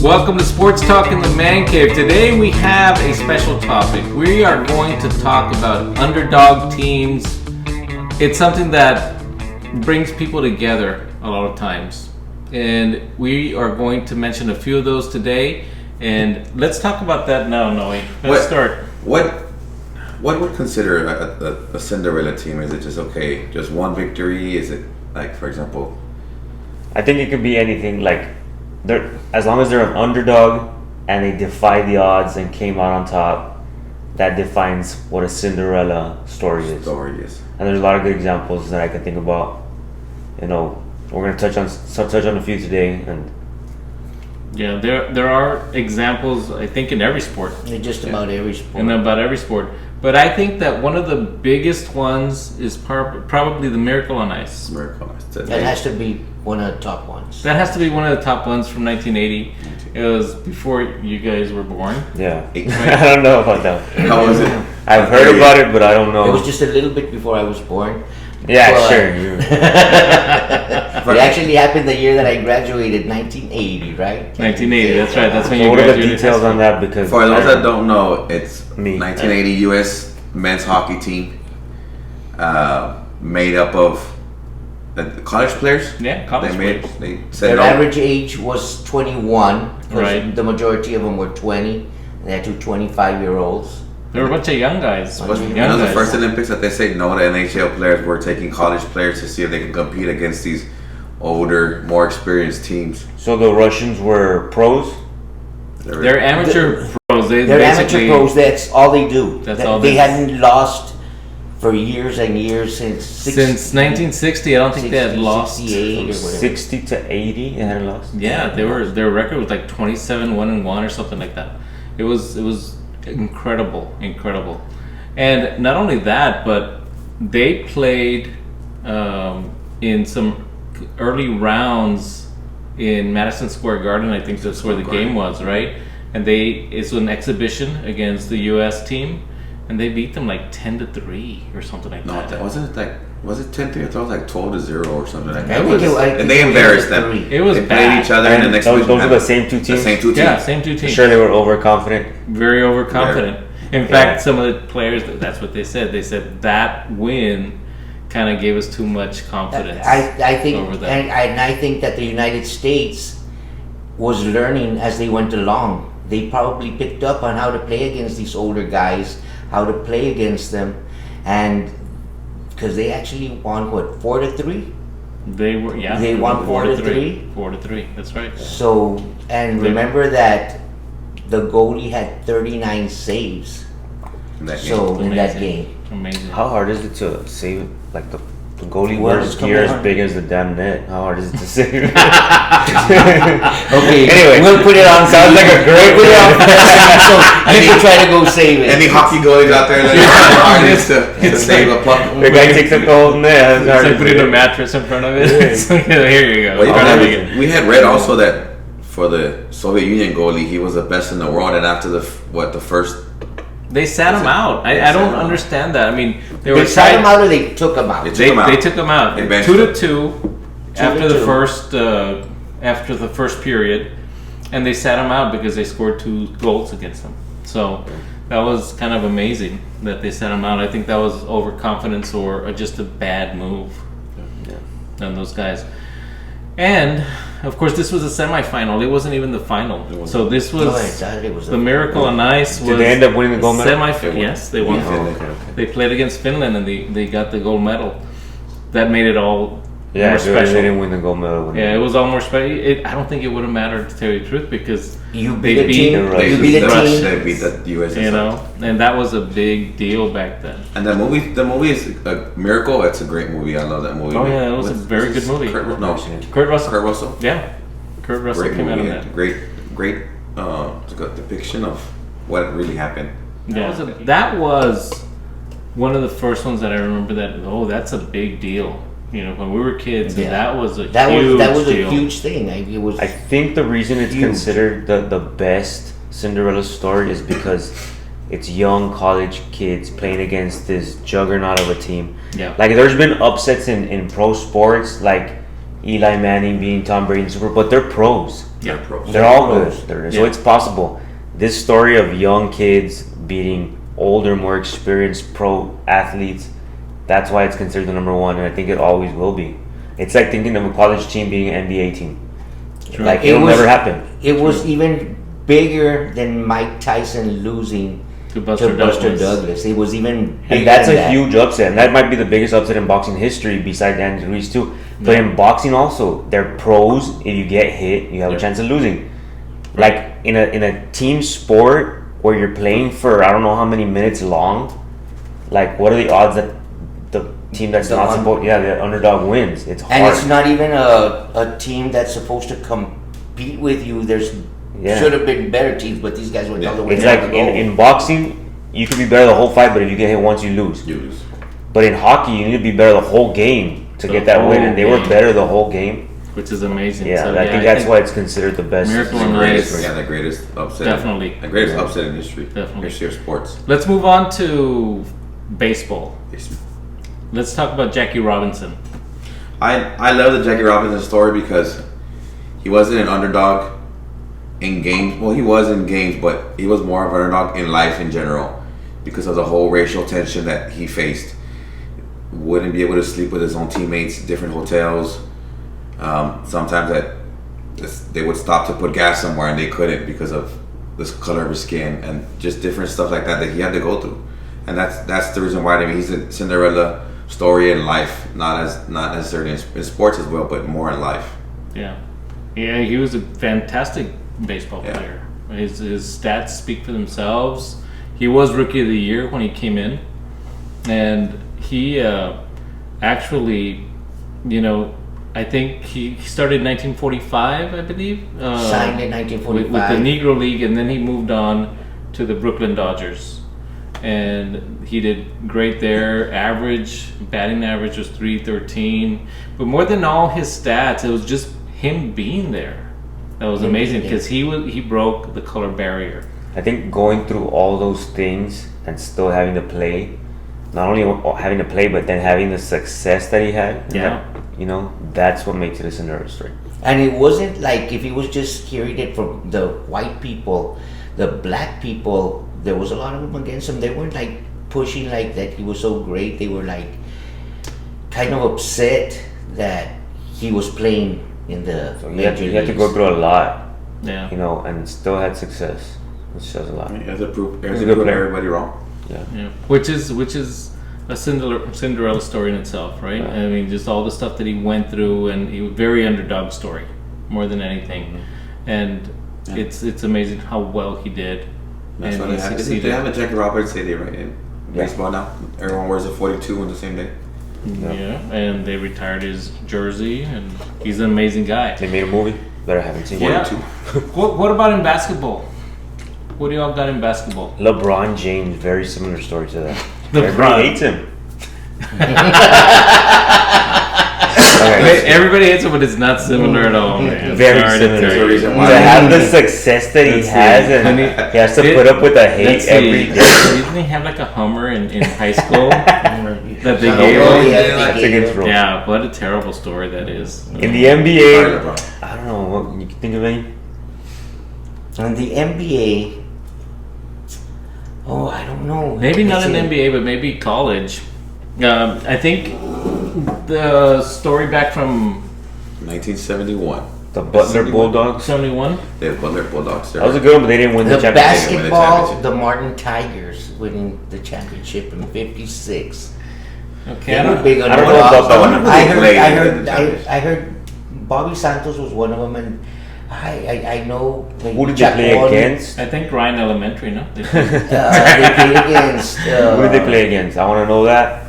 Welcome to Sports Talk in the Man Cave. Today we have a special topic. We are going to talk about underdog teams. It's something that brings people together a lot of times. And we are going to mention a few of those today. And let's talk about that now, Noe. Let's start. What would consider a Cinderella team? Is it just just one victory? Is it like, for example? I think it could be anything. Like, as long as they're an underdog and they defied the odds and came out on top, that defines what a Cinderella story is. And there's a lot of good examples that I can think about. You know, we're gonna touch on a few today, and yeah, there are examples. I think in every sport. About every sport. And about every sport. But I think that one of the biggest ones is probably the Miracle on Ice. Miracle on Ice. That has to be one of the top ones. That has to be one of the top ones from 1980. It was before you guys were born. Yeah. I don't know about that. How was it? I've heard about it, but I don't know. It was just a little bit before I was born. Yeah, Well, sure. It actually happened the year that I graduated, 1980, right? 1980, that's right. That's when So you what are the graduated. details on that? Because For those that don't know, it's Me. 1980 U.S. men's hockey team, made up of college players. Yeah, college players. They said Their no. average age was 21. Right. The majority of them were 20. And they had two 25-year-olds. There were a bunch of young guys. It was one of the first Olympics that they say no to NHL players were taking college players to see if they can compete against these older, more experienced teams. So the Russians were pros. They're amateur pros. They're amateur pros. That's all they do. That's all they they- hadn't lost for years and years since 1960. I don't think they had lost. 68 or whatever. 60 to 80, they hadn't lost. Yeah, their record was like 27-1-1 or something like that. It was incredible. And not only that, but they played in some early rounds in Madison Square Garden. I think that's where the game was, right? And it's an exhibition against the U.S. team, and they beat them like 10-3 or something like that. No, was it 10-3? I thought it was like 12-0 or something like I that. think And they embarrassed them. It was They bad. played each other in the next Those week. are the same two teams. The same two teams. Yeah, same two teams. Sure, they were overconfident. Very overconfident. In fact, some of the players, that's what they said. They said that win kind of gave us too much confidence. I think, over that. and I think that the United States was learning as they went along. They probably picked up on how to play against these older guys, how to play against them, and because they actually won 4-3. They won 4-3. 4-3. That's right. So, and remember that the goalie had 39 saves. In that game. So in that Amazing. game, Amazing. How hard is it to save it? Like the goalie Well, wears it's gear as coming big as the damn net. How hard is it to save? okay. Anyway, we'll put it on. sounds like a great Put it on. So you can try to go save it. Any hockey goalies out there that are hard is to save a puck? The guy takes up the whole net. It's like putting a mattress in front of it. It's like, here you go. Well, we had read also that for the Soviet Union goalie, he was the best in the world, and after the first. They sat him out. I don't understand that. I mean, They sat him out or they took him out? They took him out. They took him out. They benched 2-2 after the 2-2. first after the first period, and they sat him out because they scored 2 goals against them. So that was kind of amazing that they sat him out. I think that was overconfidence or just a bad move on those guys. And of course, this was a semifinal. It wasn't even the final. So this was the Miracle on Ice. Did they end up winning the gold medal? Semifinal. Yes, they won. They played against Finland and they got the gold medal. That made it all more special. They didn't win the gold medal. Yeah, it was all more special. I don't think it would have mattered, to tell you the truth, because You they beat the team. You beat the team. They beat the U.S. you know, and that was a big deal back then. And the movie is a miracle. It's a great movie. I love that movie. Oh yeah, it was a very good movie. Kurt Russell. Kurt Russell. Yeah, Kurt Russell Great came out movie. of that. Great depiction of what really happened. Yeah, that was one of the first ones that I remember that. That's a big deal. You know, when we were kids, and that was a huge deal. A huge thing. It was. I think the reason it's huge. considered the best Cinderella story is because it's young college kids playing against this juggernaut of a team. Yeah. Like, there's been upsets in pro sports, like Eli Manning being Tom Brady in the Super Bowl, but they're pros. They're pros. They're all good. So Yeah. it's possible. This story of young kids beating older, more experienced pro athletes, that's why it's considered the number one, and I think it always will be. It's like thinking of a college team being an NBA team. True. Like, It it'll was- never happen. It was even bigger than Mike Tyson losing To Buster Douglas. It was even bigger And that's than a that. huge upset, and that might be the biggest upset in boxing history besides Andy Ruiz too. But in boxing also, they're pros. If you get hit, you have a chance of losing. Like in a team sport where you're playing for I don't know how many minutes long, like what are the odds that the team that's The not un- supposed the underdog wins? It's hard. And it's not even a team that's supposed to compete with you. There's Yeah. should have been better teams, but these guys went all the way It's down like the goal. in boxing, you could be better the whole fight, but if you get hit once, you lose. You lose. But in hockey, you need to be better the whole game to The get that win, whole and they were game. better the whole game. which is amazing. Yeah, So, I think that's why it's considered the best. Miracle The on greatest, Ice. yeah, the greatest upset. Definitely. The greatest upset in history. Definitely. History of sports. Let's move on to baseball. Let's talk about Jackie Robinson. I love the Jackie Robinson story because he wasn't an underdog in games. Well, he was in games, but he was more of an underdog in life in general because of the whole racial tension that he faced. Wouldn't be able to sleep with his own teammates, different hotels. Sometimes they would stop to put gas somewhere and they couldn't because of this color of his skin and just different stuff like that he had to go through. And that's the reason why he's a Cinderella story in life, not necessarily in sports as well, but more in life. Yeah, he was a fantastic baseball Yeah. player. His stats speak for themselves. He was Rookie of the Year when he came in, and he actually, I think he started in 1945, I believe. Signed in with 1945. the Negro League, and then he moved on to the Brooklyn Dodgers. And he did great there. Batting average was .313. But more than all his stats, it was just him being there. That was amazing because he broke the color barrier. I think going through all those things and still having to play, not only having to play, but then having the success that he had. Yeah. That's what makes it a Cinderella story. And it wasn't like if he was just hearing it from the white people, the black people, there was a lot of them against him. They weren't like pushing like that he was so great. They were like kind of upset that he was playing in the So he major had to go leagues. through a lot, Yeah. and still had success, which says a lot. He has to prove He's a good player. everybody wrong. Yeah, which is a Cinderella story in itself, right? Right. I mean, just all the stuff that he went through, and he was very underdog story, more than anything. And it's amazing how well he did, That's and why he they have succeeded. a Jackie Robinson Day right in baseball now. Everyone wears a 42 on the same day. Yeah, and they retired his jersey, and he's an amazing guy. They made a movie that I haven't seen. Yeah. 42. What about in basketball? What do y'all got in basketball? LeBron James, very similar story to that. LeBron. Everybody hates him. Everybody hates him, but it's not similar at all, man. Very Sorry to similar. tell There's a you. reason To why. have the success that he Let's see. has, and he has to put up with the hate Let's see. every day. Didn't he have like a Hummer in high school? that they gave him? It's against rules. Yeah, what a terrible story that is. In the Sorry, NBA, LeBron. I don't know. What you can think of any? In the NBA, I don't know. Maybe not It's in the NBA, but maybe college. I think the story back from 1971. The Butler Bulldogs. 71. They have Butler Bulldogs. That was a good one, but they didn't win the The championship. win the basketball, championship. the Martin Tigers winning the championship in '56. Okay, They I were don't, big I don't know underdogs. about that one. I heard Bobby Santos was one of them, and I know. Who did they play against? I think Ryan Elementary, no? They played- They played against. Who did they play against? I want to know that.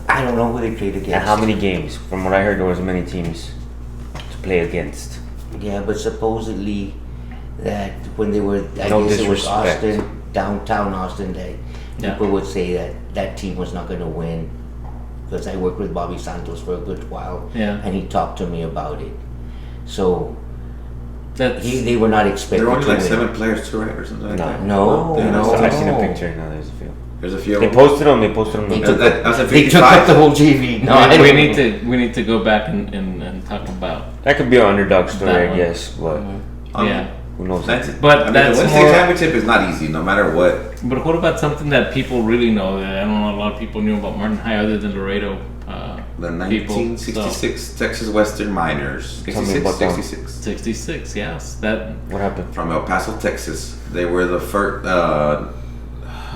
I don't know who they played against. And how many games? From what I heard, there was many teams to play against. Yeah, but supposedly that when they were, I No guess it was disrespect. Austin, downtown Austin, that Yeah. people would say that that team was not going to win. Because I worked with Bobby Santos for a good while, Yeah. and he talked to me about it. So That's, they were not expected There were only to like win. 7 players too, right? Or something like that. No, Yeah, no. So I seen a no. picture. Now there's a few. There's a few of They them. posted them. They posted them. They That- that- that's a They took 55. up the whole JV. No, I we don't need know. we need to go back and talk about That could be an underdog story, That I one. guess. But yeah. who knows? That's, But I mean, that's the Wednesday more- championship is not easy, no matter what. But what about something that people really know that I don't know a lot of people knew about Martin High other than Laredo The people? 1966 Texas Western Miners. Tell me 66, about that. 66. 66, yes. That What happened? From El Paso, Texas. They were the first.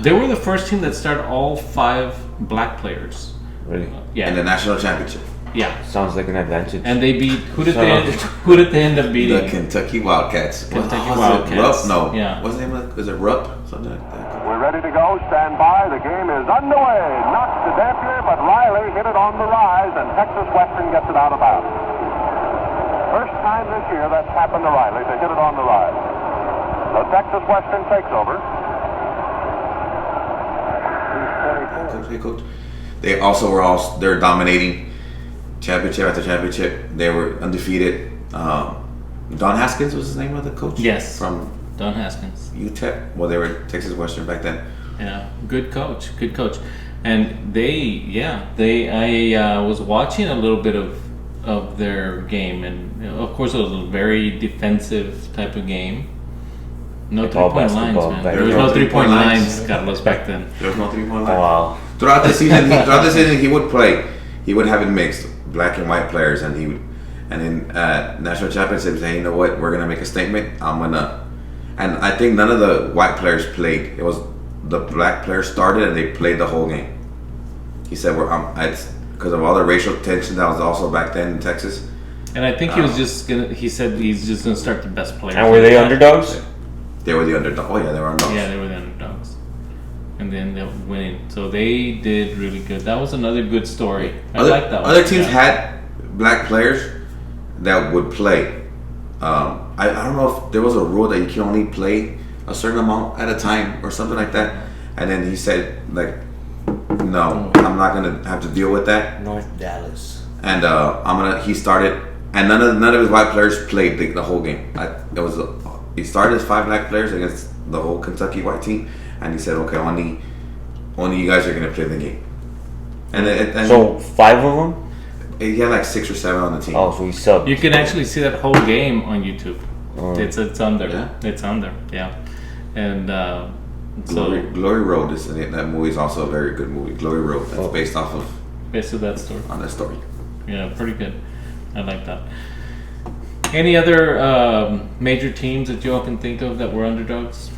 they were the first team that started all 5 black players. Really? Yeah. In the national championship. Yeah. Sounds like an advantage. And they beat who did So- they end up beating? The Kentucky Wildcats. Kentucky Was Wildcats. it Rupp? No. Yeah. What's the name of it? Is it Rupp? Something like that. We're ready to go. Stand by. The game is underway. Knocks to Dampier, but Riley hit it on the rise, and Texas Western gets it out of bounds. First time this year that's happened to Riley to hit it on the rise. So Texas Western takes over. Hey, coach. They also were they're dominating championship after championship. They were undefeated. Don Haskins was his name of the coach. Yes. From Don Haskins. UTEP. Well, they were Texas Western back then. Yeah, good coach, and I was watching a little bit of their game, and you know, of course it was a very defensive type of game. No Like all 3-point lines, basketball man. back There was then. no 3-point lines. lines, Carlos, back then. There was no 3-point line. Oh, wow. Throughout the season, he would play. He would have it mixed, black and white players, and he would. And in national championships, say, you know what, we're gonna make a statement. And I think none of the white players played. It was the black players started and they played the whole game. He said, it's because of all the racial tension that was also back then in Texas. And I think he was just gonna. He said he's just gonna start the best players. And were they underdogs? They were the underdog. Oh yeah, they were underdogs. Yeah, they were the underdogs, and then they winning. So they did really good. That was another good story. I like that one. Other teams Yeah. had black players that would play. I don't know if there was a rule that you can only play a certain amount at a time or something like that. And then he said, like, no, I'm not gonna have to deal with that. North Dallas. And he started, and none of his white players played the whole game. He started as 5 black players against the whole Kentucky white team, and he said, okay, only you guys are gonna play the game. And So 5 of them? he had like 6 or 7 on the team. Oh, so he subbed. You can actually see that whole game on YouTube. Oh. It's on there. Yeah? It's on there. Yeah, and Glory Road that movie is also a very good movie. Glory Road. That's Oh. based off of based on that story. on that story. Yeah, pretty good. I like that. Any other major teams that you all can think of that were underdogs?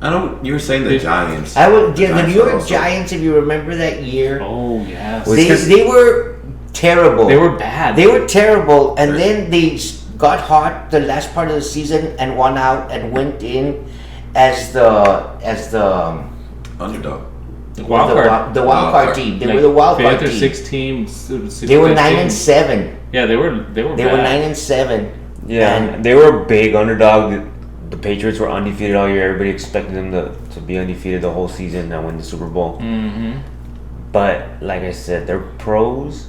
I know you were saying the They- Giants. The Giants New York also- Giants, if you remember that year, Oh yes, Was- they were terrible. they were bad. They were terrible, and then they got hot the last part of the season and won out and went in as the Underdog. the wild card. the wild card team. They were the wild card 5th or team. 6 teams. They were 9-7. Yeah, they were. They were. They were 9-7. Yeah, And they were a big underdog. The Patriots were undefeated all year. Everybody expected them to be undefeated the whole season and win the Super Bowl. Mm-hmm. But like I said, they're pros,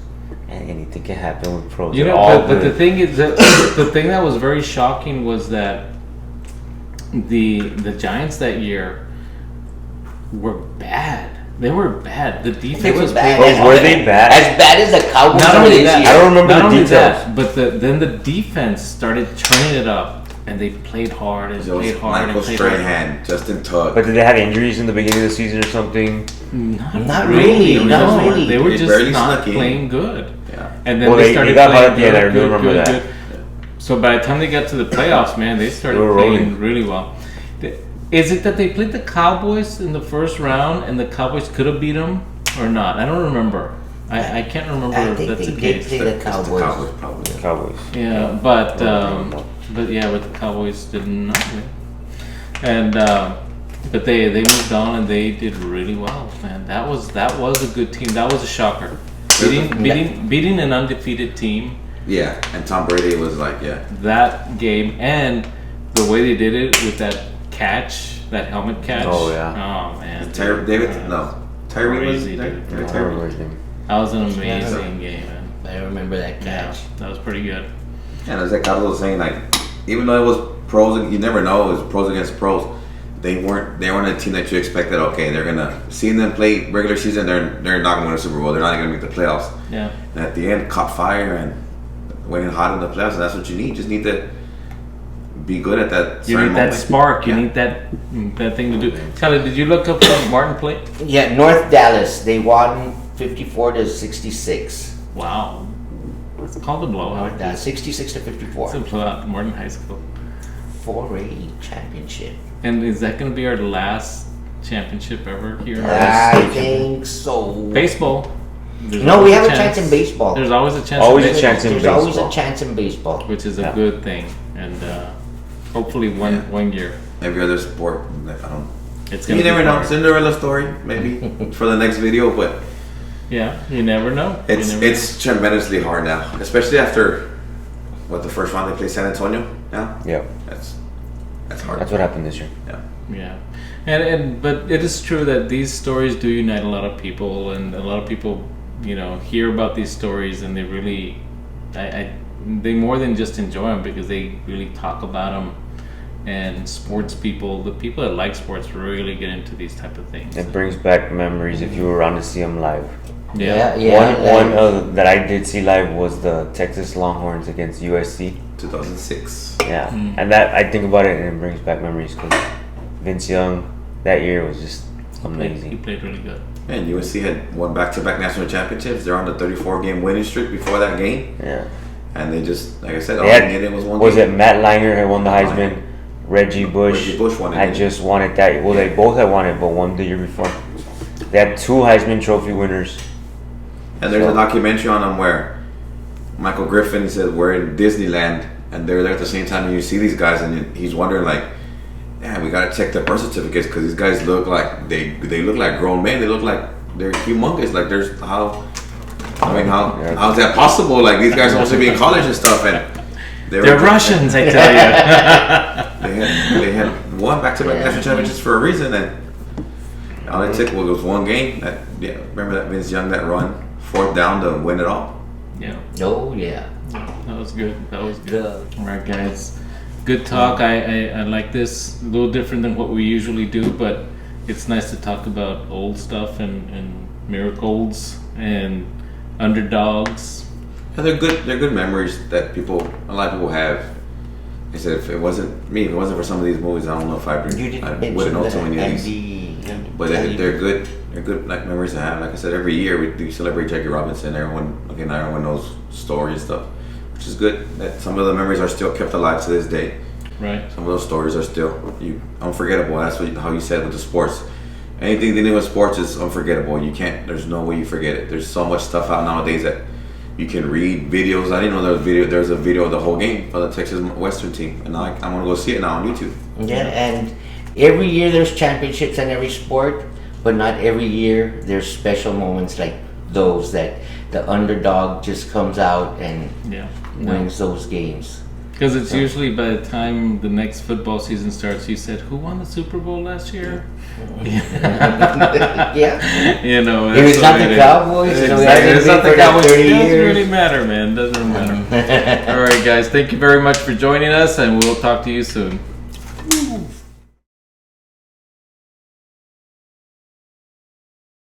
and anything can happen with pros. You They're know, all but the good. thing is that the thing that was very shocking was that the Giants that year were bad. They were bad. The defense they were was bad. pretty- But were they bad? As bad as the Cowboys Not were only this that, year. I don't remember not the only details. that, but then the defense started turning it up, and they played hard and It was played hard Michael and played hard. Strahan, Justin Tuck. But did they have injuries in the beginning of the season or something? Not really, not no. really. They were They just barely not snuck in. playing good. Yeah. And then Well, they they started got playing hot at the end, I do remember that. So by the time they got to the playoffs, man, they started They were playing rolling. really well. Is it that they played the Cowboys in the first round and the Cowboys could have beat them or not? I don't remember. I can't remember I if think that's they the did case. play the Cowboys. Probably. Cowboys. Yeah, but the Cowboys did not win, and but they moved on and they did really well. Man, that was a good team. That was a shocker. Beating an undefeated team. Yeah, and Tom Brady was like, yeah. That game and the way they did it with that catch, that helmet catch. Oh, yeah. Oh man. Tyree was Crazy, there? dude. Tyree? I don't remember his name. That was an amazing game, man. I remember that Yeah, catch. that was pretty good. And as like Carlos was saying, like, even though it was pros, you never know, it was pros against pros. they weren't a team that you expected. Okay, they're gonna seeing them play regular season. They're not gonna win a Super Bowl. They're not gonna make the playoffs. Yeah. And at the end, caught fire and went in hot in the playoffs. And that's what you need. You just need to be good at that. You need that spark. You need that thing to do. Kelly, did you look up what Martin played? Yeah, North Dallas. They won 54-66. Wow. It's called a blowout. 66 to 54. It's a blowout. Martin High School. 4A championship. And is that going to be our last championship ever here in I think so. baseball? No, we have a chance in baseball. There's always a chance. Always in a baseball, chance in There's baseball. always a chance in baseball. which is a good thing, and hopefully one year. Every other sport, I don't. It's You gonna. never be know. hard. Cinderella story, maybe for the next video, but Yeah, you never know. You never know. it's tremendously hard now, especially after the first round they play San Antonio now. Yeah, That's hard. that's what happened this year. Yeah. Yeah, but it is true that these stories do unite a lot of people, and a lot of people, hear about these stories, and they really, they more than just enjoy them because they really talk about them. And sports people, the people that like sports, really get into these type of things. It brings back memories if you were around to see them live. Yeah. One that I did see live was the Texas Longhorns against USC. 2006. Yeah, and that I think about it and it brings back memories because Vince Young that year was just He amazing. played really good. And USC had won back-to-back national championships. They're on the 34-game winning streak before that game, Yeah, and they just, like I said, all They had- they needed was one. was game. it Matt Leinart had won the Heisman? Reggie Bush won it. had just won it that. Well, they both had won it, but one the year before. They had 2 Heisman Trophy winners. And there's a documentary on them where Michael Griffin said we're in Disneyland, and they're there at the same time, and you see these guys, and he's wondering like, "Man, we gotta check their birth certificates because these guys look like they look like grown men. They look like they're humongous. Like how's that possible? Like these guys are supposed to be in college and stuff, and They're Russians, I tell you. they had won back-to-back national championships for a reason, and all it took was one game. Remember that Vince Young that run 4th down to win it all. Yeah, Oh, yeah. that was good. That was good. Good. All right, guys. Good talk. I like this. A little different than what we usually do, but it's nice to talk about old stuff and miracles and underdogs. Yeah, they're good memories that a lot of people have. I said if it wasn't for some of these movies, I don't know if I You didn't wouldn't mention know the so many of these. But they're good. They're good like memories to have. Like I said, every year we do celebrate Jackie Robinson. Everyone knows stories and stuff, which is good. That some of the memories are still kept alive to this day. Right. Some of those stories are still unforgettable. That's how you said with the sports. Anything they do with sports is unforgettable. You can't. There's no way you forget it. There's so much stuff out nowadays that you can read videos. I didn't know there was a video of the whole game for the Texas Western team, and I'm gonna go see it now on YouTube. Yeah, and every year there's championships in every sport, but not every year there's special moments like those that the underdog just comes out and Yeah. wins those games. Because it's usually by the time the next football season starts, you said, "Who won the Super Bowl last year?" Yeah. If it's not the Cowboys, Exactly. we haven't It's not been the for like Cowboys. 30 It doesn't years. really matter, man. Doesn't really matter. All right, guys. Thank you very much for joining us, and we'll talk to you soon.